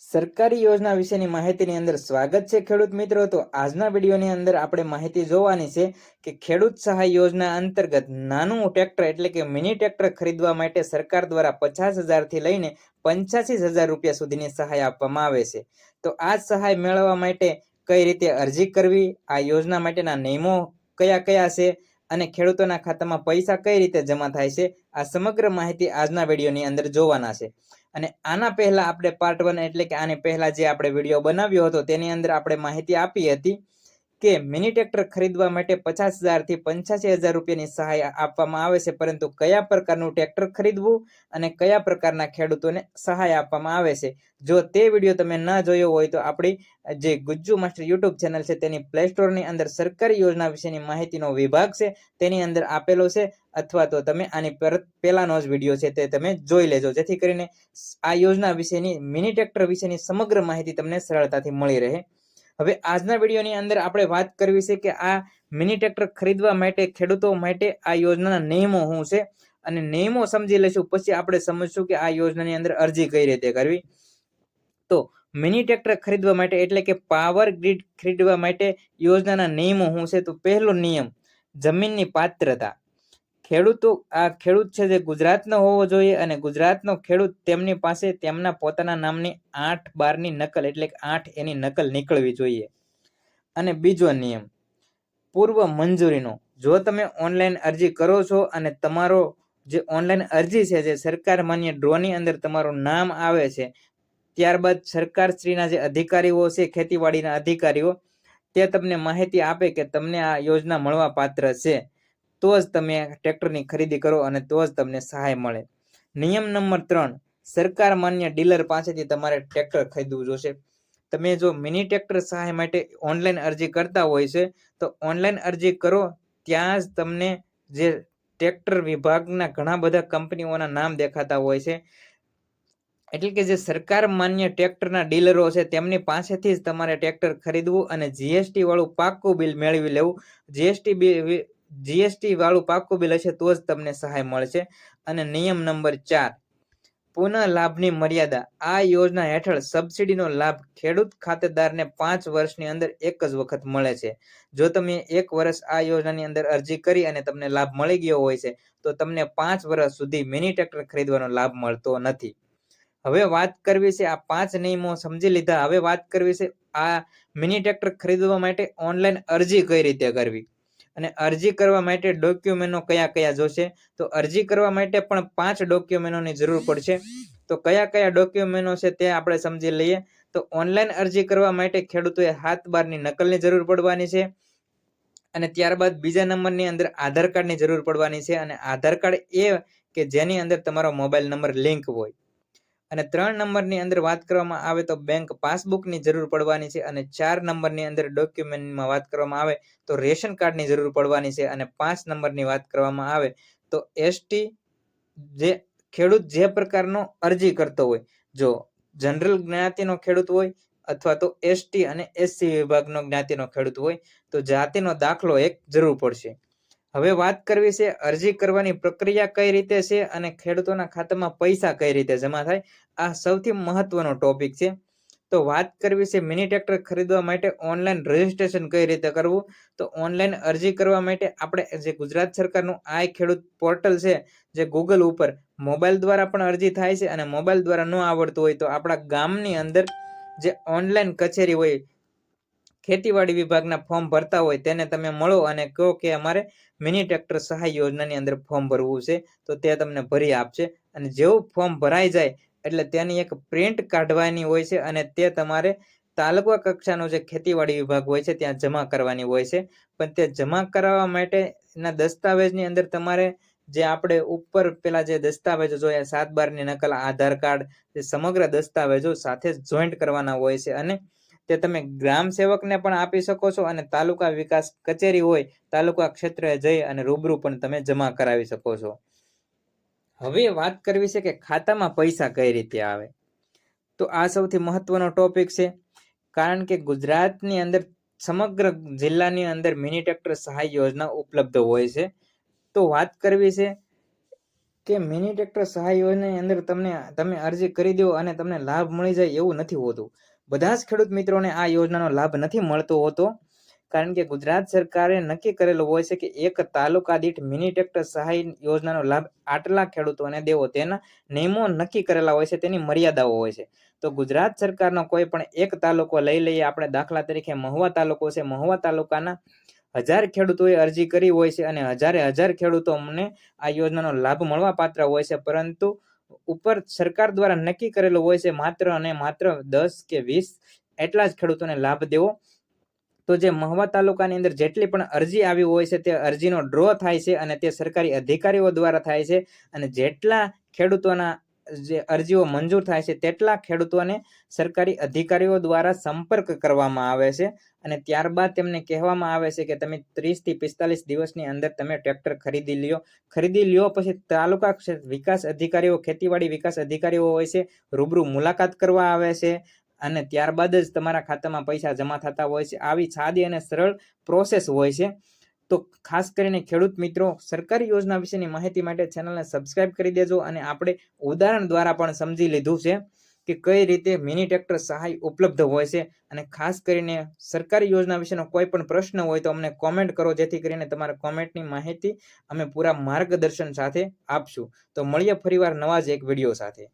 સરકારી યોજના વિશેની માહિતીની અંદર સ્વાગત છે ખેડૂત મિત્રો। તો આજના વિડીયોની અંદર આપણે માહિતી જોવાની છે કે ખેડૂત સહાય યોજના અંતર્ગત નાનું ટ્રેક્ટર એટલે કે મિની ટ્રેક્ટર ખરીદવા માટે સરકાર દ્વારા 50,000 થી લઈને 85,000 રૂપિયા સુધીની સહાય આપવામાં આવે છે। તો આ સહાય મેળવવા માટે કઈ રીતે અરજી કરવી, આ યોજના માટેના નિયમો કયા કયા છે અને ખેડૂતોના ખાતામાં પૈસા કઈ રીતે જમા થાય છે, આ સમગ્ર માહિતી આજના વિડીયોની અંદર જોવાના છે। અને આના પહેલા આપણે પાર્ટ 1 એટલે કે આની પહેલા જે આપણે વિડીયો બનાવ્યો હતો તેની અંદર આપણે માહિતી આપી હતી કે મિની ટ્રેક્ટર ખરીદવા માટે 50,000 થી 85,000 રૂપિયાની સહાય આપવામાં આવે છે, પરંતુ કયા પ્રકારનું ટ્રેક્ટર ખરીદવું અને કયા પ્રકારના ખેડૂતોને સહાય આપવામાં આવે છે, જો તે વિડીયો તમે ન જોયો હોય તો આપણી જે ગુજ્જુ માસ્ટર યુટ્યુબ ચેનલ છે તેની પ્લે સ્ટોરની અંદર સરકારી યોજના વિશેની માહિતીનો વિભાગ છે તેની અંદર આપેલો છે, અથવા તો તમે આની પહેલાનો જ વિડીયો છે તે તમે જોઈ લેજો, જેથી કરીને આ યોજના વિશેની મિની ટ્રેક્ટર વિશેની સમગ્ર માહિતી તમને સરળતાથી મળી રહે। હવે આજના વિડીયોની અંદર આપણે વાત કરવી છે કે આ મિની ટ્રેક્ટર ખરીદવા માટે ખેડૂતો માટે આ યોજનાના નિયમો શું છે અને નિયમો સમજી લઈશું, પછી આપણે સમજશું કે આ યોજનાની અંદર અરજી કઈ રીતે કરવી। તો મિની ટ્રેક્ટર ખરીદવા માટે એટલે કે પાવર ગ્રીડ ખરીદવા માટે યોજનાના નિયમો શું છે? તો પહેલો નિયમ, જમીનની પાત્રતા। ખેડૂત છે જે ગુજરાતનો હોવો જોઈએ અને ગુજરાતનો ખેડૂત તેમની પાસે તેમના પોતાના નામની 8/12ની નકલ એટલે કે 8 એની નકલ નીકળવી જોઈએ। અને બીજો નિયમ, પૂર્વ મંજૂરીનો। જો તમે ઓનલાઈન અરજી કરો છો અને તમારો જે ઓનલાઈન અરજી છે જે સરકાર માન્ય ડ્રોની અંદર તમારું નામ આવે છે, ત્યારબાદ સરકારશ્રીના જે અધિકારીઓ છે, ખેતીવાડીના અધિકારીઓ, તે તમને માહિતી આપે કે તમને આ યોજના મળવા પાત્ર છે, તો જ તમે ટ્રેક્ટરની ખરીદી કરો અને તો જ તમને સહાય મળે। નિયમ નંબર 3, સરકાર માન્ય ડીલર પાસેથી તમારે ટ્રેક્ટર ખરીદવું જોશે। તમે જો મિની ટ્રેક્ટર સહાય માટે ઓનલાઈન અરજી કરતા હોય છે તો ઓનલાઈન અરજી કરો ત્યાં જ તમને જે ટ્રેક્ટર વિભાગના ઘણા બધા કંપનીઓના નામ દેખાતા હોય છે, એટલે કે જે સરકાર માન્ય ટ્રેક્ટરના ડીલરો છે તેમની પાસેથી જ તમારે ટ્રેક્ટર ખરીદવું અને જીએસટી વાળું પાક્કું બિલ મેળવી લેવું। જીએસટી વાળું પાક્કું બિલ હશે તો જ તમને સહાય મળશે। અને નિયમ નંબર 4, પુનઃ લાભની મર્યાદા। આ યોજના હેઠળ સબસિડીનો લાભ ખેડૂત ખાતેદારને 5 વર્ષની અંદર એક જ વખત મળે છે। જો તમે 1 વર્ષ આ યોજનાની અંદર અરજી કરી અને તમને લાભ મળી ગયો હોય છે તો તમને 5 વર્ષ સુધી મિની ટ્રેક્ટર ખરીદવાનો લાભ મળતો નથી। હવે વાત કરવી છે, આ 5 નિયમો સમજી લીધા, હવે વાત કરવી છે આ મિની ટ્રેક્ટર ખરીદવા માટે ઓનલાઈન અરજી કઈ રીતે કરવી અને અરજી કરવા માટે ડોક્યુમેન્ટો કયા કયા જોશે। તો અરજી કરવા માટે પણ 5 ડોક્યુમેન્ટોની જરૂર પડશે। તો કયા કયા ડોક્યુમેન્ટો છે તે આપણે સમજી લઈએ। તો ઓનલાઈન અરજી કરવા માટે ખેડૂતોએ 7/12ની નકલની જરૂર પડવાની છે, અને ત્યારબાદ બીજા નંબરની અંદર આધાર કાર્ડની જરૂર પડવાની છે, અને આધાર કાર્ડ એ કે જેની અંદર તમારો મોબાઈલ નંબર લિંક હોય। અને 3 નંબરની અંદર વાત કરવામાં આવે તો બેંક પાસબુકની જરૂર પડવાની છે, અને 4 નંબરની અંદર ડોક્યુમેન્ટમાં વાત કરવામાં આવે તો રેશન કાર્ડની જરૂર પડવાની છે, અને 5 નંબરની વાત કરવામાં આવે તો એસટી, જે ખેડૂત જે પ્રકારનો અરજી કરતો હોય, જો જનરલ જ્ઞાતિનો ખેડૂત હોય અથવા તો એસટી અને એસસી વિભાગનો જ્ઞાતિનો ખેડૂત હોય તો જાતિનો દાખલો એક જરૂર પડશે। હવે વાત કરવી છે અરજી કરવાની પ્રક્રિયા કઈ રીતે છે અને ખેડૂતોના ખાતામાં પૈસા કઈ રીતે જમા થાય, આ સૌથી મહત્વનો ટોપિક છે। તો વાત કરવી છે મિની ટ્રેક્ટર ખરીદવા માટે ઓનલાઈન રજીસ્ટ્રેશન કઈ રીતે કરવું। તો ઓનલાઈન અરજી કરવા માટે આપણે જે ગુજરાત સરકારનું આઈ ખેડૂત પોર્ટલ છે, જે ગૂગલ ઉપર મોબાઈલ દ્વારા પણ અરજી થાય છે, અને મોબાઈલ દ્વારા ન આવડતું હોય તો આપણા ગામની અંદર જે ઓનલાઈન કચેરી હોય, ખેતીવાડી વિભાગના ફોર્મ ભરતા હોય તેને તમે મળો અને કહો કે અમારે મિની ટ્રેક્ટર સહાય યોજનાની અંદર ફોર્મ ભરવું છે, તો તે તમને ભરી આપશે। અને જેવું ફોર્મ ભરાઈ જાય એટલે તેની એક પ્રિન્ટ કાઢવાની હોય છે અને તે તમારે તાલુકા કક્ષાનો જે ખેતીવાડી વિભાગ હોય છે ત્યાં જમા કરવાની હોય છે। પણ તે જમા કરાવવા માટેના દસ્તાવેજની અંદર તમારે જે આપણે ઉપર પેલા જે દસ્તાવેજો જોયા, 7/12ની નકલ, આધાર કાર્ડ, જે સમગ્ર દસ્તાવેજો સાથે જોઈન્ટ કરવાના હોય છે, અને તે તમે ગ્રામ સેવકને પણ આપી શકો છો અને તાલુકા વિકાસ કચેરી હોય તાલુકા ક્ષેત્રે જઈ અને રૂબરૂ પણ તમે જમા કરાવી શકો છો। હવે વાત કરવી છે કે ખાતામાં પૈસા કઈ રીતે આવે। તો આ સૌથી મહત્વનો ટોપિક છે, કારણ કે ગુજરાતની અંદર સમગ્ર જિલ્લાની અંદર મિની ટ્રેક્ટર સહાય યોજના ઉપલબ્ધ હોય છે। તો વાત કરવી છે કે મિની ટ્રેક્ટર સહાય યોજનાની અંદર તમે અરજી કરી દો અને તમને લાભ મળી જાય એવું નથી હોતું. બધા જ ખેડૂત મિત્રોને આ યોજનાનો લાભ નથી મળતો હોતો, કારણ કે ગુજરાત સરકારે નક્કી કરેલું હોય છે કે એક તાલુકા દીઠ મિની ટ્રેક્ટર સહાય યોજનાનો લાભ આટલા ખેડૂતોને દેવો. તેના નિયમો નક્કી કરેલા હોય છે, તેની મર્યાદાઓ હોય છે. તો ગુજરાત સરકારનો કોઈ પણ એક તાલુકો લઈ લઈએ આપણે, દાખલા તરીકે મહુવા તાલુકો છે. મહુવા તાલુકાના 1000 ખેડૂતોએ અરજી કરી હોય છે અને 1000 ખેડૂતો અમને આ યોજનાનો લાભ મળવા પાત્ર હોય છે, પરંતુ ઉપર સરકાર દ્વારા નક્કી કરેલું હોય છે માત્ર અને માત્ર 10 કે 20 એટલા જ ખેડૂતોને લાભ દેવો. તો જે મહુવા તાલુકાની અંદર જેટલી પણ અરજી આવી હોય છે તે અરજીનો ડ્રો થાય છે અને તે સરકારી અધિકારીઓ દ્વારા થાય છે, અને જેટલા ખેડૂતોના જે અરજીઓ મંજૂર થાય છે તેટલા ખેડૂતોને સરકારી અધિકારીઓ દ્વારા સંપર્ક કરવામાં આવે છે, અને ત્યારબાદ તેમને કહેવામાં આવે છે કે તમે 30 થી 45 દિવસની અંદર તમે ટ્રેક્ટર ખરીદી લ્યો. પછી તાલુકા વિકાસ અધિકારીઓ, ખેતીવાડી વિકાસ અધિકારીઓ હોય છે, રૂબરૂ મુલાકાત કરવા આવે છે અને ત્યારબાદ જ તમારા ખાતામાં પૈસા જમા થતા હોય છે. આવી સાદી અને સરળ પ્રોસેસ હોય છે. તો ખાસ કરીને ખેડૂત મિત્રો, સરકારી યોજના વિશેની માહિતી માટે ચેનલને સબસ્ક્રાઇબ કરી દેજો. અને આપણે ઉદાહરણ દ્વારા પણ સમજી લીધું છે કે કઈ રીતે મિની ટ્રેક્ટર સહાય ઉપલબ્ધ હોય છે. અને ખાસ કરીને સરકારી યોજના વિશેનો કોઈ પણ પ્રશ્ન હોય તો અમને કોમેન્ટ કરો, જેથી કરીને તમારા કોમેન્ટની માહિતી અમે પૂરા માર્ગદર્શન સાથે આપશું. તો મળીએ ફરીવાર નવા જ એક વિડીયો સાથે.